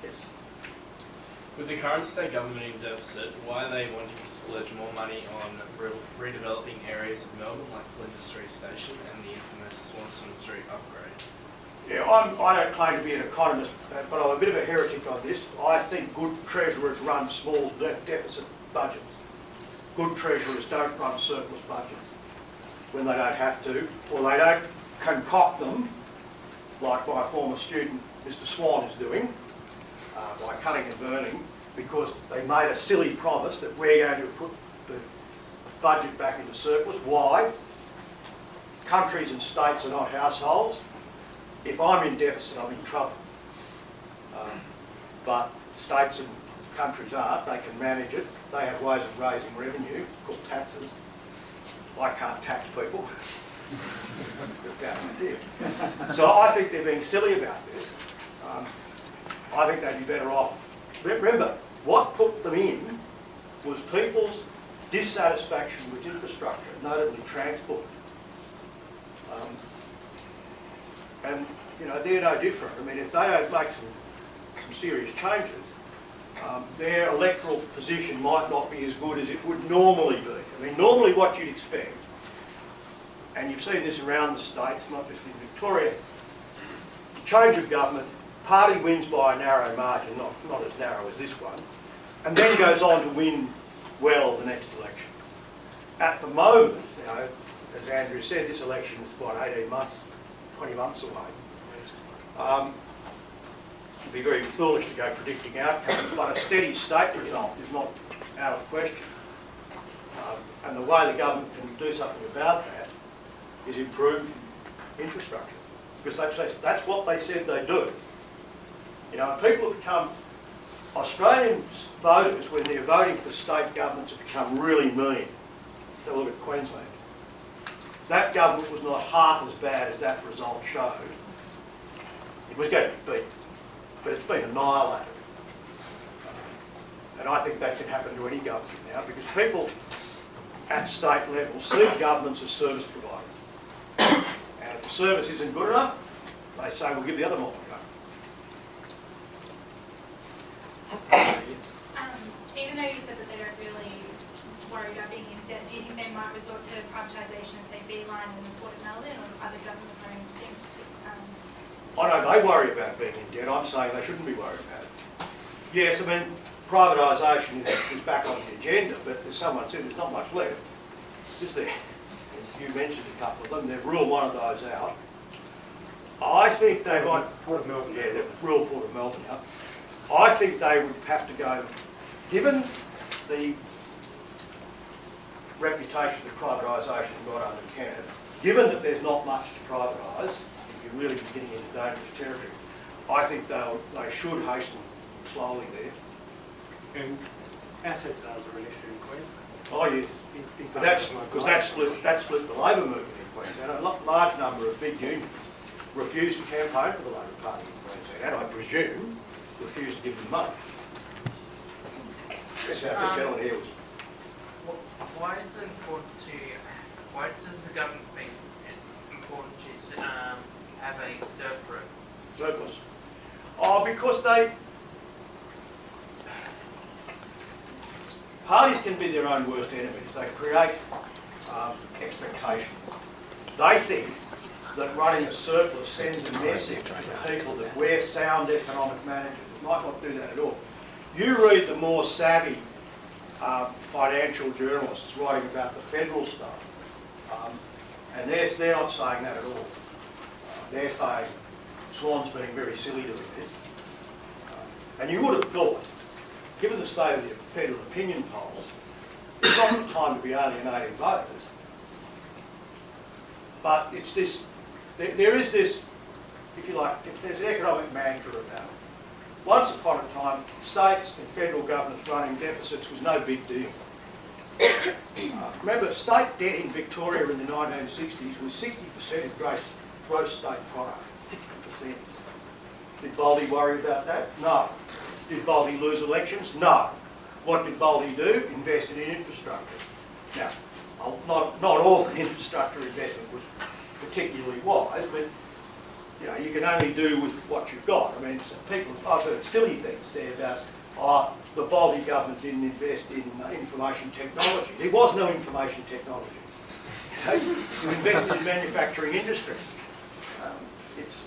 Yes. With the current state government in deficit, why are they wanting to splurge more money on redeveloping areas of Melbourne like Flinders Street Station and the infamous Swanston Street upgrade? Yeah, I don't claim to be an economist, but I'm a bit of a heretic on this. I think good treasurers run small deficit budgets. Good treasurers don't run surplus budgets when they don't have to, or they don't concoct them like my former student Mr Swan is doing, by cutting and burning, because they made a silly promise that we're going to put the budget back into surplus. Why? Countries and states are not households. If I'm in deficit, I'm in trouble. But states and countries aren't. They can manage it. They have ways of raising revenue, called taxes. I can't tax people. So I think they're being silly about this. I think they'd be better off. Remember, what put them in was people's dissatisfaction with infrastructure, notably transport. And you know, they're no different. I mean, if they don't make some serious changes, their electoral position might not be as good as it would normally be. I mean, normally what you'd expect, and you've seen this around the states, not just in Victoria, change of government, party wins by a narrow margin, not as narrow as this one, and then goes on to win well the next election. At the moment, you know, as Andrew said, this election is what, 18 months, 20 months away. It'd be very foolish to go predicting outcomes, but a steady state result is not out of question. And the way the government can do something about that is improve infrastructure, because that's what they said they'd do. You know, people have become, Australians voters, when they're voting for state governments, have become really mean. So look at Queensland. That government was not half as bad as that result showed. It was going to be beat, but it's been annihilated. And I think that can happen to any government now, because people at state level see governments as service providers. And if the service isn't good enough, they say, we'll give the other more to go. Even though you said that they don't really worry about being in debt, do you think they might resort to privatisation of, say, Beeline and Port of Melbourne, or other government-owned things? Just I know they worry about being in debt. I'm saying they shouldn't be worried about it. Yes, I mean, privatisation is back on the agenda, but as someone said, there's not much left, is there? You mentioned a couple of them. They've ruled one of those out. I think they might... Port of Melbourne. Yeah, they've ruled Port of Melbourne out. I think they would have to go, given the reputation that privatisation got under Canada, given that there's not much to privatise, if you're really getting into dangerous territory, I think they should hasten slowly there. And asset sales are an issue in Queensland. Oh yes, but that's because that split the Labor movement in Queensland. A large number of big unions refused to campaign for the Labor Party in Queensland, and I presume refused to give them money. Yes, this gentleman here was. Why is it important to? Why does the government think it's important to have a surplus? Oh, because parties can be their own worst enemies. They create expectations. They think that running a surplus sends a message to people that we're sound economic managers. It might not do that at all. You read the more savvy financial journalists writing about the federal stuff, and they're not saying that at all. They're saying Swan's being very silly doing this. And you would have thought, given the state of the federal opinion polls, it's not the time to be alienating voters. But it's this, there is this, if you like, there's an economic mantra about it. Once upon a time, states and federal governments running deficits was no big deal. Remember, state debt in Victoria in the 1960s was 60% of gross state product. 60%. Did Baillieu worry about that? No. Did Baillieu lose elections? No. What did Baillieu do? Invested in infrastructure. Now, not all the infrastructure investment was particularly wise, but you know, you can only do with what you've got. I mean, I've heard silly things said about, the Baillieu government didn't invest in information technology. There was no information technology. You invested in manufacturing industry. It's,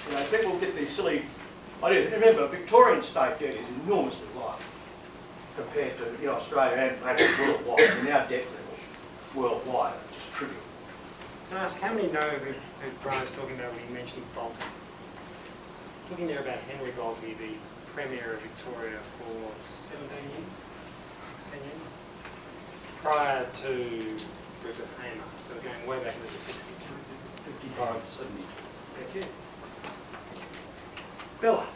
you know, people get these silly ideas. Remember, Victorian state debt is enormously low compared to, you know, Australia and worldwide. And our debt levels worldwide are just trivial. Can I ask, how many know who Brian's talking about when he mentioned Bolton? Talking there about Henry Bolton, the Premier of Victoria for 17 years, 16 years, prior to Rupert Hamer, so we're going way back into the 60s. 55 to 70. Thank you. Bella.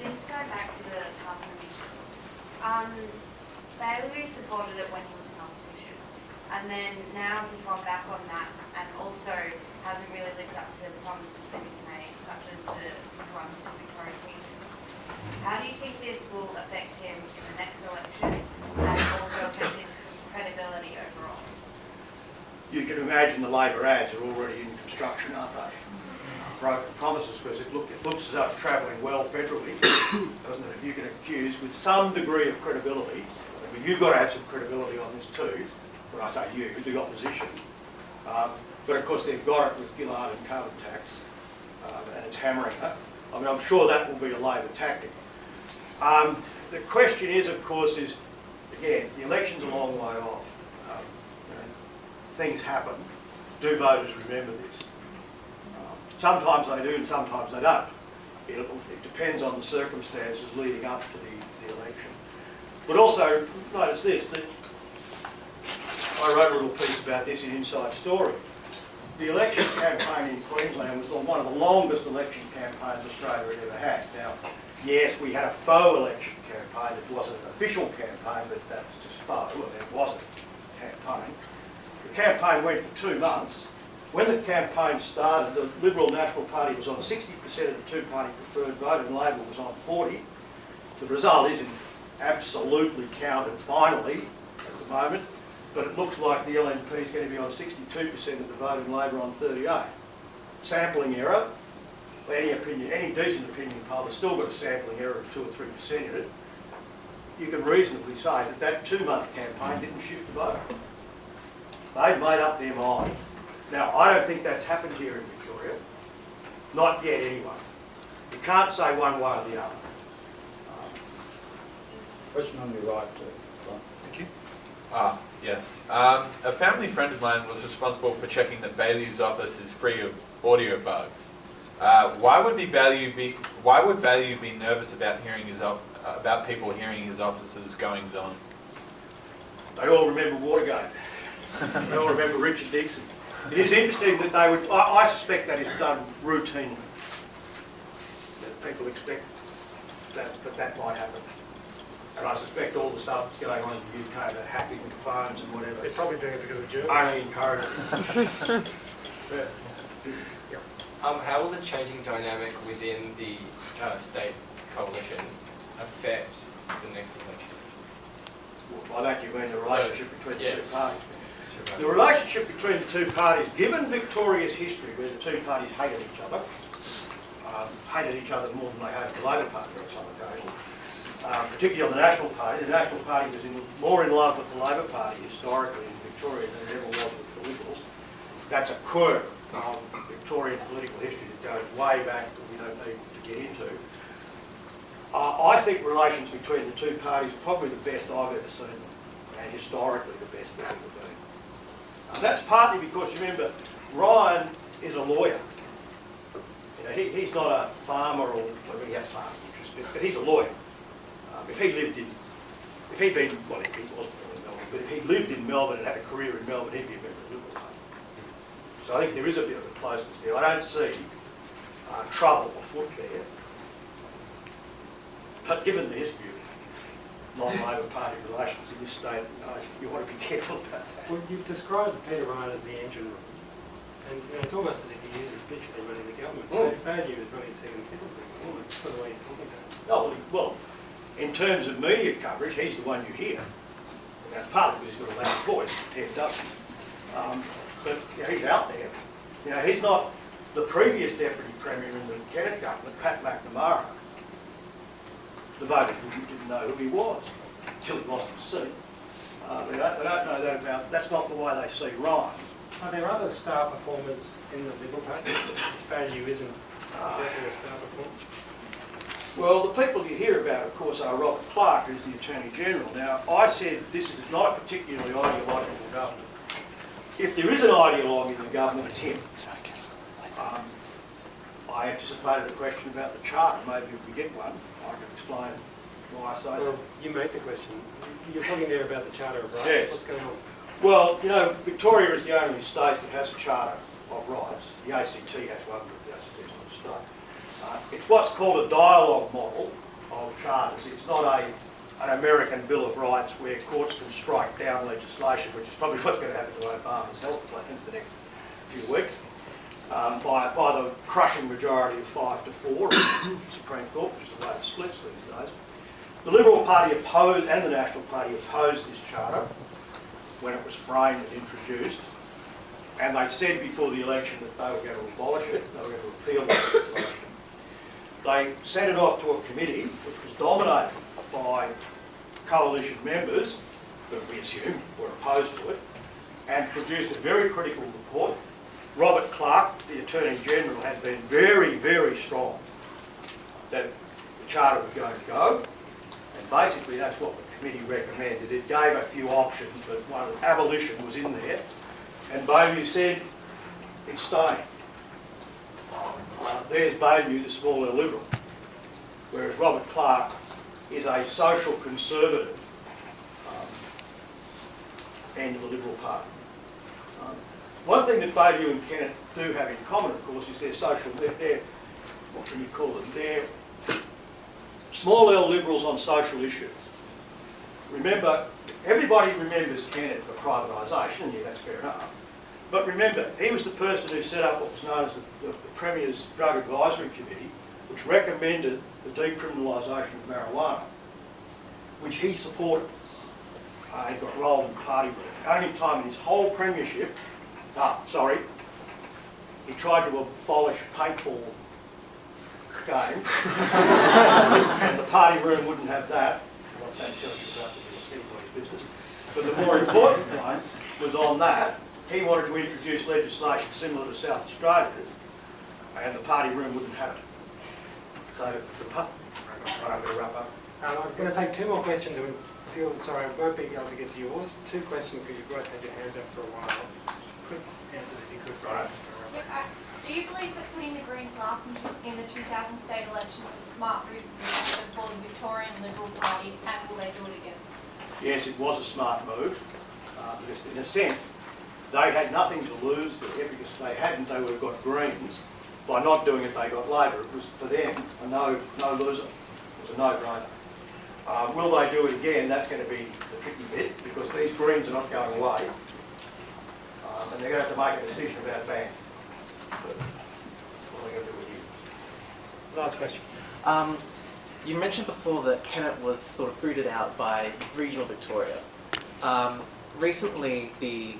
This going back to the carbon emissions, Baillieu supported it when he was in opposition, and then now just gone back on that, and also hasn't really lived up to the promises that he's made, such as the ones to Victorian teachers. How do you think this will affect him in the next election, and also affect his credibility overall? You can imagine the Labor ads are already in construction, aren't they? Broken promises, because it looks as though it's travelling well federally, doesn't it? If you can accuse with some degree of credibility, but you've got to have some credibility on this too, when I say you, the opposition. But of course they've got it with Gillard and carbon tax, and it's hammering it. I mean, I'm sure that will be a Labor tactic. The question is, of course, again, the election's a long way off. You know, things happen. Do voters remember this? Sometimes they do and sometimes they don't. It depends on the circumstances leading up to the election. But also, notice this, that I wrote a little piece about this in Inside Story. The election campaign in Queensland was one of the longest election campaigns Australia had ever had. Now, yes, we had a faux election campaign. It wasn't an official campaign, but that was just faux. Well, it wasn't a campaign. The campaign went for 2 months. When the campaign started, the Liberal National Party was on 60% of the two-party preferred vote and Labor was on 40%. The result isn't absolutely counted finally at the moment, but it looks like the LNP is going to be on 62% of the vote and Labor on 38%. Sampling error, any decent opinion poll has still got a sampling error of 2 or 3% in it. You can reasonably say that 2-month campaign didn't shift the vote. They'd made up their mind. Now, I don't think that's happened here in Victoria. Not yet, anyway. You can't say one way or the other. Question on your right, Brian. Thank you. Yes. A family friend of mine was responsible for checking that Baillieu's office is free of audio bugs. Why would Baillieu be nervous about about people hearing his office's goings on? They all remember Watergate. They all remember Richard Nixon. It is interesting that they would, I suspect that is done routinely. That people expect that might happen. And I suspect all the stuff that's going on in the UK, that hacking into phones and whatever, They're probably doing it because of journalists. only encourage it. Yeah. How will the changing dynamic within the state coalition affect the next election? By that you mean the relationship between the two parties. Right. The relationship between the two parties, given Victoria's history where the two parties hated each other more than they hated the Labor Party on some occasions, particularly on the National Party. The National Party was more in love with the Labor Party historically in Victoria than it ever was with the Liberals. That's a quirk of Victorian political history that goes way back that we don't need to get into. I think relations between the two parties are probably the best I've ever seen them, and historically the best they've ever been. And that's partly because, remember, Ryan is a lawyer. You know, he's not a farmer, or well, he has farming interests, but he's a lawyer. If he lived in, if he'd been, well, he wasn't in Melbourne, but if he lived in Melbourne and had a career in Melbourne, he'd be a member of the Liberal Party. So I think there is a bit of a closeness there. I don't see trouble afoot there. But given the history of non-Labor Party relations in this state, you want to be careful about that. Well, you've described Peter Ryan as the engine room, and you know, it's almost as if he is literally running the government. Baillieu is running second fiddle to him, almost, by the way you're talking about it. Oh, well, in terms of media coverage, he's the one you hear. And that's partly because he's got a loud voice, Ted doesn't. But yeah, he's out there. You know, he's not the previous Deputy Premier in the Kennett government, Pat McNamara. The voters didn't know who he was until he lost his seat. They don't know that about, that's not the way they see Ryan. Are there other star performers in the Liberal Party? Baillieu isn't exactly a star performer. Well, the people you hear about, of course, are Robert Clark, who's the Attorney General. Now, I said this is not a particularly ideological government. If there is an ideologue in the government, it's him. I anticipated a question about the charter. Maybe if we get one, I can explain why I say that. Well, you made the question. You're talking there about the Charter of Rights. Yes. What's going on? Well, you know, Victoria is the only state that has a charter of rights. The ACT has one, but the ACT is not a state. It's what's called a dialogue model of charters. It's not an American Bill of Rights where courts can strike down legislation, which is probably what's going to happen to Obama's health plan in the next few weeks, by the crushing majority of 5 to 4 in the Supreme Court, which is the way it splits these days. The Liberal Party opposed, and the National Party opposed this charter when it was framed and introduced, and they said before the election that they were going to abolish it, they were going to repeal the legislation. They sent it off to a committee which was dominated by coalition members, that we assume were opposed to it, and produced a very critical report. Robert Clark, the Attorney General, had been very, very strong that the charter was going to go, and basically that's what the committee recommended. It gave a few options, but one, abolition was in there, and Baillieu said it's staying. There's Baillieu, the small L Liberal, whereas Robert Clark is a social conservative end of the Liberal Party. One thing that Baillieu and Kennett do have in common, of course, is they're what can you call them? They're small L Liberals on social issues. Remember, everybody remembers Kennett for privatisation, yeah, that's fair enough. But remember, he was the person who set up what was known as the Premier's Drug Advisory Committee, which recommended the decriminalisation of marijuana, which he supported. He got rolled in party with it. The only time in his whole premiership, he tried to abolish paintball game, and the party room wouldn't have that. I'm not going to tell you about anybody's business. But the more important one was on that. He wanted to introduce legislation similar to South Australia's, and the party room wouldn't have it. So, I'm going to wrap up. I'm going to take 2 more questions and deal with, sorry, I won't be able to get to yours. 2 questions because you've both had your hands up for a while. Quick answers if you could. Right. Do you believe that putting the Greens last in the 2000 state election was a smart move for the Victorian Liberal Party, and will they do it again? Yes, it was a smart move, because in a sense, they had nothing to lose there, because if they hadn't, they would have got Greens. By not doing it, they got Labor. It was, for them, a no loser. It was a no-brainer. Will they do it again? That's going to be the tricky bit, because these Greens are not going away. And they're going to have to make a decision about ban. What are they going to do with you? Last question. You mentioned before that Kennett was sort of booted out by regional Victoria. Recently, the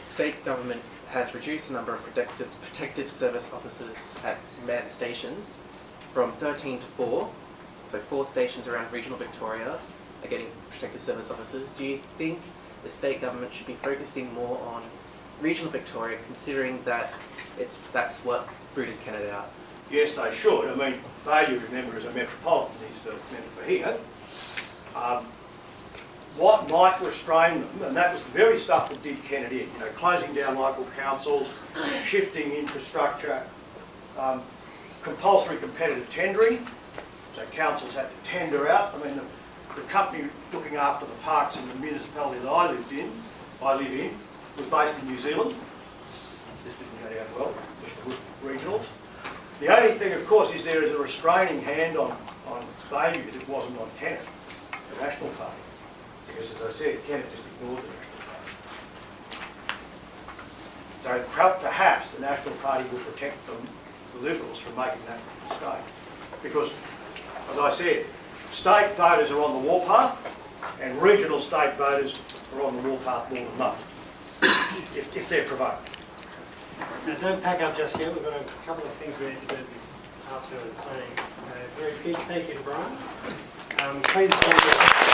state government has reduced the number of protective service officers at manned stations from 13 to 4. So 4 stations around regional Victoria are getting protective service officers. Do you think the state government should be focusing more on regional Victoria, considering that that's what booted Kennett out? Yes, they should. I mean, Baillieu, remember, is a metropolitan. He's the member for here. What might restrain them, and that was the very stuff that did Kennett in, closing down local councils, shifting infrastructure, compulsory competitive tendering, so councils had to tender out. I mean, the company looking after the parks in the municipality that I live in, was based in New Zealand. This didn't go down well with the regionals. The only thing, of course, is there is a restraining hand on Baillieu that it wasn't on Kennett, the National Party. Because, as I said, Kennett just ignored the National Party. So perhaps the National Party will protect them, the Liberals, from making that mistake. Because, as I said, state voters are on the warpath, and regional state voters are on the warpath more than most, if they're provoked. Now don't pack up just yet, we've got a couple of things we need to do after saying a very big thank you to Brian. Please thank you.